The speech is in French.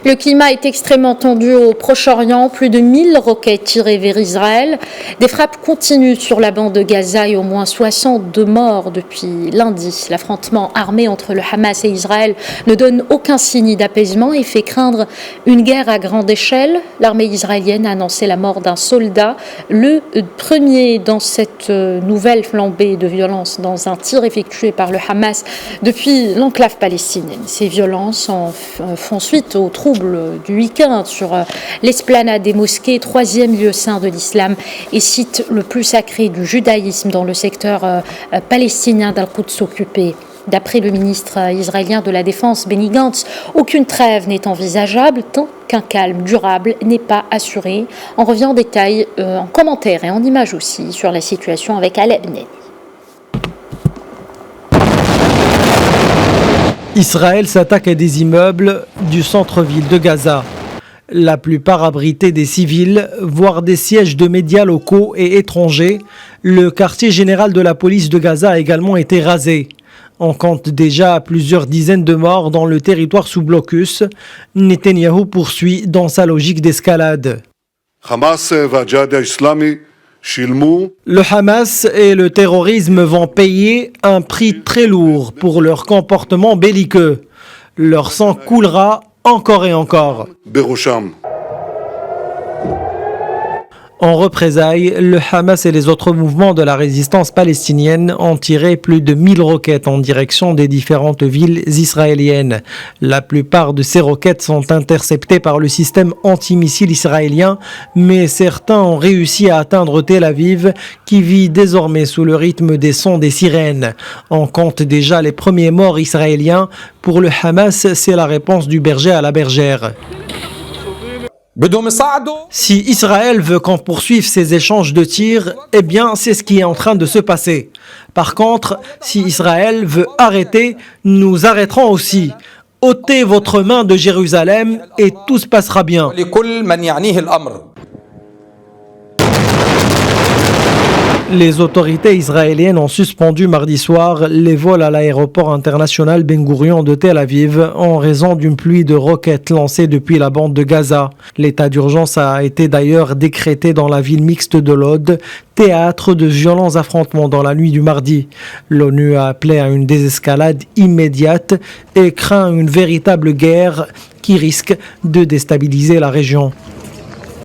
Le climat est extrêmement tendu au Proche-Orient. Plus de 1000 roquettes tirées vers Israël. Des frappes continuent sur la bande de Gaza et au moins 62 morts depuis lundi. L'affrontement armé entre le Hamas et Israël ne donne aucun signe d'apaisement et fait craindre une guerre à grande échelle. L'armée israélienne a annoncé la mort d'un soldat, le premier dans cette nouvelle flambée de violence dans un tir effectué par le Hamas depuis l'enclave palestinienne. Ces violences font suite aux troubles du week-end sur l'esplanade des mosquées, troisième lieu saint de l'islam et site le plus sacré du judaïsme dans le secteur palestinien d'Al-Quds occupé. D'après le ministre israélien de la Défense, Benny Gantz, aucune trêve n'est envisageable tant qu'un calme durable n'est pas assuré. On revient en détail, en commentaire et en images aussi, sur la situation avec Aleb Neni. Israël s'attaque à des immeubles du centre-ville de Gaza. La plupart abritaient des civils, voire des sièges de médias locaux et étrangers. Le quartier général de la police de Gaza a également été rasé. On compte déjà plusieurs dizaines de morts dans le territoire sous blocus. Netanyahou poursuit dans sa logique d'escalade. Le Hamas et le terrorisme vont payer un prix très lourd pour leur comportement belliqueux. Leur sang coulera encore et encore. En représailles, le Hamas et les autres mouvements de la résistance palestinienne ont tiré plus de 1000 roquettes en direction des différentes villes israéliennes. La plupart de ces roquettes sont interceptées par le système antimissile israélien, mais certains ont réussi à atteindre Tel Aviv, qui vit désormais sous le rythme des sons des sirènes. On compte déjà les premiers morts israéliens. Pour le Hamas, c'est la réponse du berger à la bergère. Si Israël veut qu'on poursuive ces échanges de tirs, eh bien c'est ce qui est en train de se passer. Par contre, si Israël veut arrêter, nous arrêterons aussi. Ôtez votre main de Jérusalem et tout se passera bien. Les autorités israéliennes ont suspendu mardi soir les vols à l'aéroport international Ben Gourion de Tel Aviv en raison d'une pluie de roquettes lancées depuis la bande de Gaza. L'état d'urgence a été d'ailleurs décrété dans la ville mixte de Lod, théâtre de violents affrontements dans la nuit du mardi. L'ONU a appelé à une désescalade immédiate et craint une véritable guerre qui risque de déstabiliser la région.